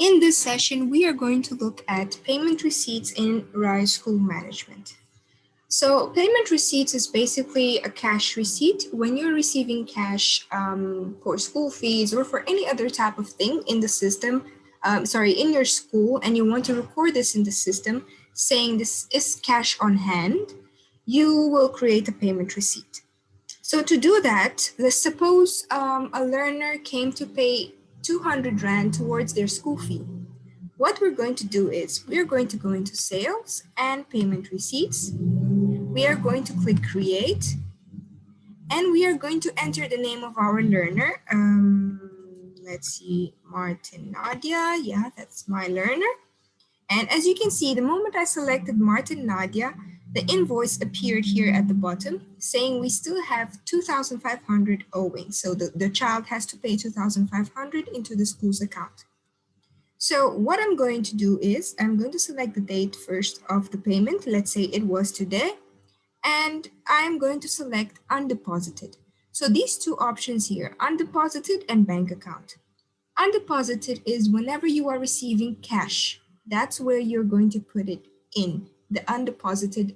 In this session, we are going to look at payment receipts in RISE School Management. So payment receipts is basically a cash receipt when you're receiving cash for school fees or for any other type of thing in the system, in your school, and you want to record this in the system saying this is cash on hand, you will create a payment receipt. So to do that, let's suppose a learner came to pay 200 Rand towards their school fee. What we're going to do is we're going to go into sales and payment receipts. We are going to click create and we are going to enter the name of our learner. Let's see, Martin Nadia. Yeah, that's my learner. And as you can see, the moment I selected Martin Nadia, the invoice appeared here at the bottom saying we still have 2,500 owing. So the child has to pay 2,500 into the school's account. So what I'm going to do is I'm going to select the date first of the payment. Let's say it was today. And I'm going to select undeposited. So these two options here, undeposited and bank account. Undeposited is whenever you are receiving cash. That's where you're going to put it in, the undeposited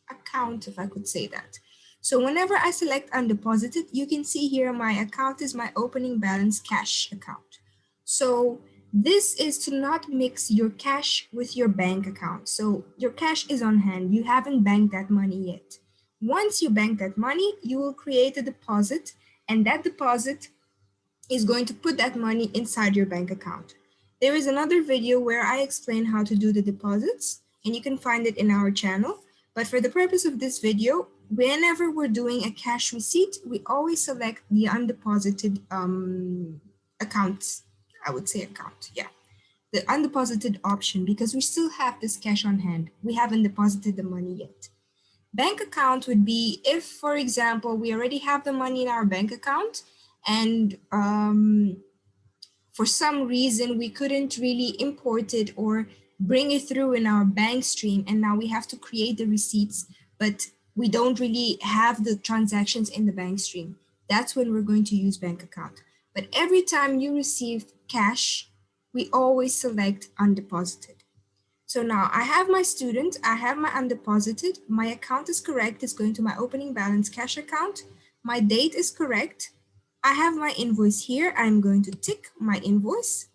account, if I could say that. So whenever I select undeposited, you can see here my account is my opening balance cash account. So this is to not mix your cash with your bank account. So your cash is on hand. You haven't banked that money yet. Once you bank that money, you will create a deposit, and that deposit is going to put that money inside your bank account. There is another video where I explain how to do the deposits, and you can find it in our channel. But for the purpose of this video, whenever we're doing a cash receipt, we always select the undeposited accounts. I would say account, yeah. The undeposited option, because we still have this cash on hand. We haven't deposited the money yet. Bank account would be if, for example, we already have the money in our bank account and for some reason we couldn't really import it or bring it through in our bank stream, and now we have to create the receipts, but we don't really have the transactions in the bank stream. That's when we're going to use bank account. But every time you receive cash, we always select undeposited. So now I have my student, I have my undeposited, my account is correct, it's going to my opening balance cash account, my date is correct, I have my invoice here, I'm going to tick my invoice,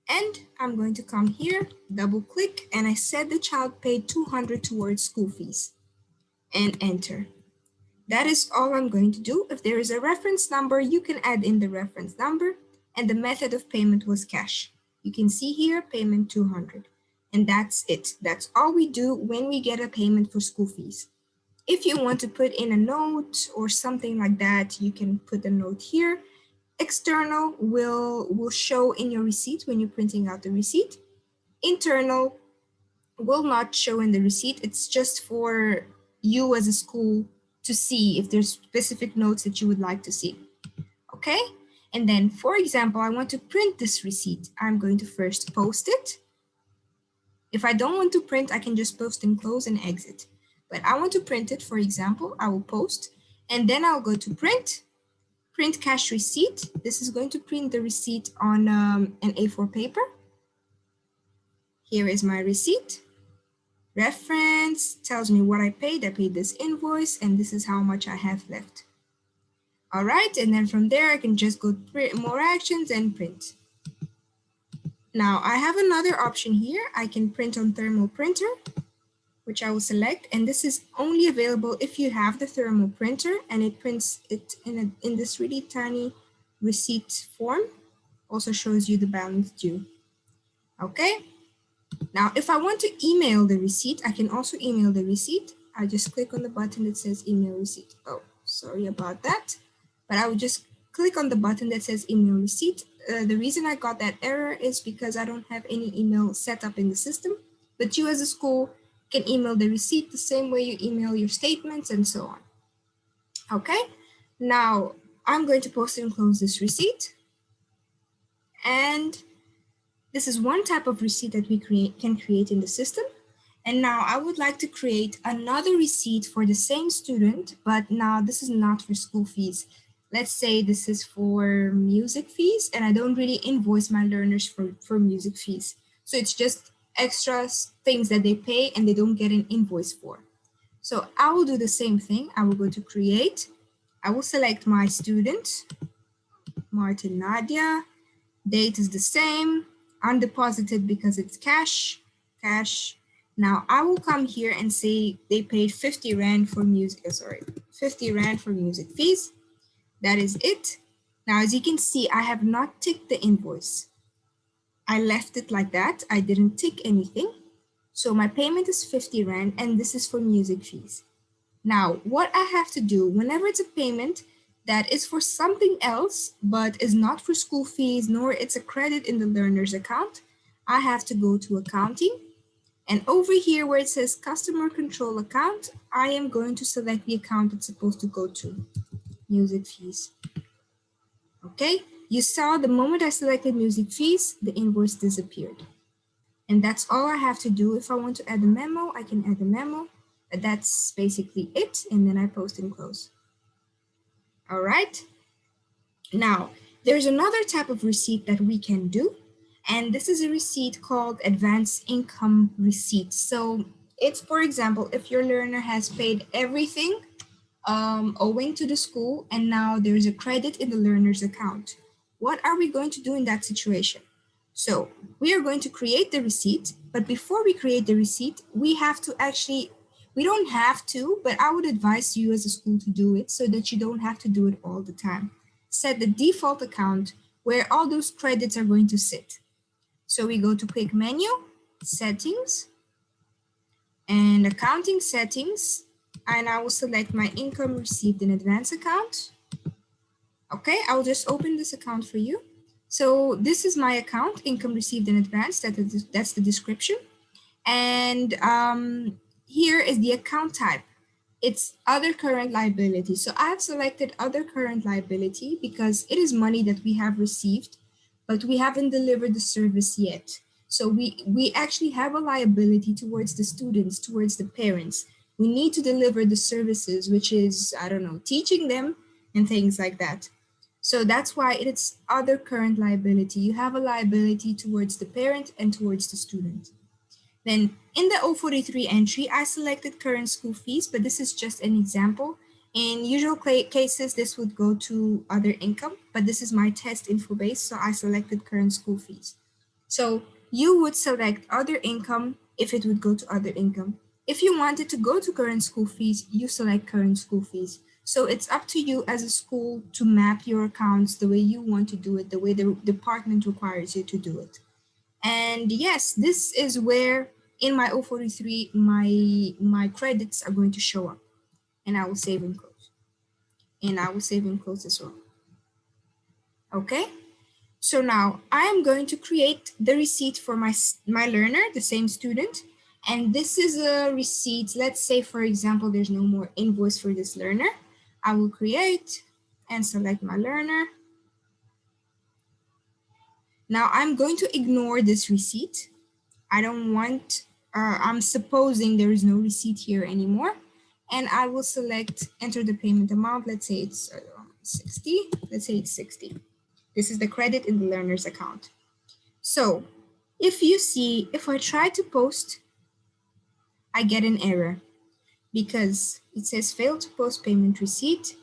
and I'm going to come here, double click, and I said the child paid 200 towards school fees, and enter. That is all I'm going to do. If there is a reference number, you can add in the reference number, and the method of payment was cash. You can see here, payment 200. And that's it. That's all we do when we get a payment for school fees. If you want to put in a note or something like that, you can put a note here. External will show in your receipt when you're printing out the receipt. Internal will not show in the receipt. It's just for you as a school to see if there's specific notes that you would like to see. Okay? And then, for example, I want to print this receipt. I'm going to first post it. If I don't want to print, I can just post and close and exit. But I want to print it, for example, I will post, and then I'll go to print cash receipt. This is going to print the receipt on an A4 paper. Here is my receipt. Reference tells me what I paid this invoice, and this is how much I have left. All right, and then from there, I can just go print more actions and print. Now I have another option here. I can print on thermal printer, which I will select, and this is only available if you have the thermal printer, and it prints it in this really tiny receipt form. Also shows you the balance due. Okay. Now, if I want to email the receipt, I can also email the receipt. I just click on the button that says email receipt. Oh, sorry about that. But I would just click on the button that says email receipt. The reason I got that error is because I don't have any email set up in the system. But you as a school can email the receipt the same way you email your statements and so on. Okay, now I'm going to post and close this receipt. And this is one type of receipt that we can create in the system. And now I would like to create another receipt for the same student, but now this is not for school fees. let's say this is for music fees, and I don't really invoice my learners for music fees. So it's just extra things that they pay and they don't get an invoice for. So I will do the same thing. I will go to create. I will select my student, Martin Nadia. Date is the same. Undeposited because it's cash. Cash. Now I will come here and say they paid 50 Rand for music, 50 Rand for music fees. That is it. Now, as you can see, I have not ticked the invoice. I left it like that. I didn't tick anything. So my payment is 50 Rand and this is for music fees. Now, what I have to do whenever it's a payment that is for something else, but is not for school fees, nor it's a credit in the learner's account, I have to go to accounting. And over here where it says customer control account, I am going to select the account it's supposed to go to, music fees. Okay, you saw the moment I selected music fees, the invoice disappeared. And that's all I have to do. If I want to add a memo, I can add a memo. That's basically it. And then I post and close. All right. Now, there's another type of receipt that we can do. And this is a receipt called advance income receipt. So it's, for example, if your learner has paid everything owing to the school, and now there's a credit in the learner's account. What are we going to do in that situation? So we are going to create the receipt, but before we create the receipt, we don't have to, but I would advise you as a school to do it so that you don't have to do it all the time. Set the default account where all those credits are going to sit. So we go to quick menu, settings, and accounting settings, and I will select my income received in advance account. Okay, I'll just open this account for you. So this is my account, income received in advance. That's the description. And here is the account type. It's other current liability. So I have selected other current liability because it is money that we have received, but we haven't delivered the service yet. So we actually have a liability towards the students, towards the parents. We need to deliver the services, which is, I don't know, teaching them and things like that. So that's why it's other current liability. You have a liability towards the parent and towards the student. Then in the 043 entry, I selected current school fees, but this is just an example. In usual cases, this would go to other income, but this is my test info base, so I selected current school fees. So you would select other income if it would go to other income. If you wanted to go to current school fees, you select current school fees. So it's up to you as a school to map your accounts the way you want to do it, the way the department requires you to do it. And yes, this is where in my 043, my credits are going to show up, and I will save and close. And I will save and close as well. Okay. So now I'm going to create the receipt for my learner, the same student. And this is a receipt. Let's say, for example, there's no more invoice for this learner. I will create and select my learner. Now I'm going to ignore this receipt. I don't want, I'm supposing there is no receipt here anymore. And I will select enter the payment amount. Let's say it's 60. Let's say it's 60. This is the credit in the learner's account. So if you see, if I try to post, I get an error because it says fail to post payment receipt,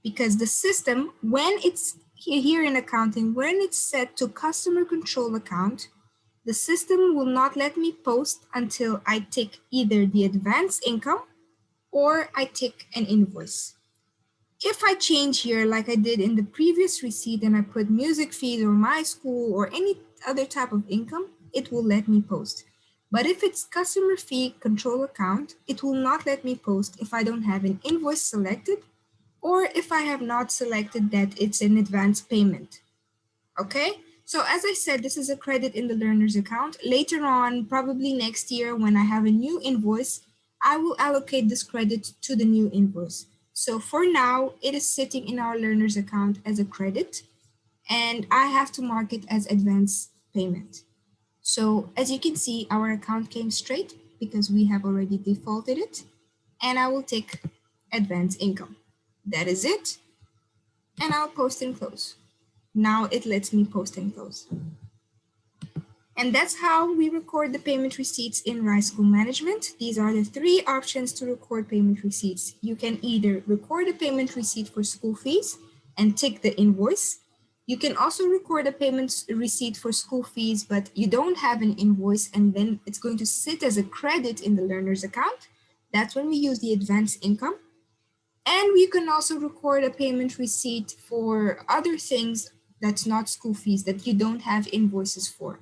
because the system, when it's here in accounting, when it's set to customer control account, the system will not let me post until I tick either the advance income or I tick an invoice. If I change here like I did in the previous receipt and I put music fees or my school or any other type of income, it will let me post. But if it's customer fee control account, it will not let me post if I don't have an invoice selected or if I have not selected that it's an advance payment. Okay, so as I said, this is a credit in the learner's account. Later on, probably next year, when I have a new invoice, I will allocate this credit to the new invoice. So for now, it is sitting in our learner's account as a credit, and I have to mark it as advance payment. So as you can see, our account came straight because we have already defaulted it, and I will take advance income. That is it. and I'll post and close. Now it lets me post and close. And that's how we record the payment receipts in Rise School Management. These are the three options to record payment receipts. You can either record a payment receipt for school fees and tick the invoice. You can also record a payment receipt for school fees, but you don't have an invoice, and then it's going to sit as a credit in the learner's account. That's when we use the advance income. And we can also record a payment receipt for other things that's not school fees that you don't have invoices for.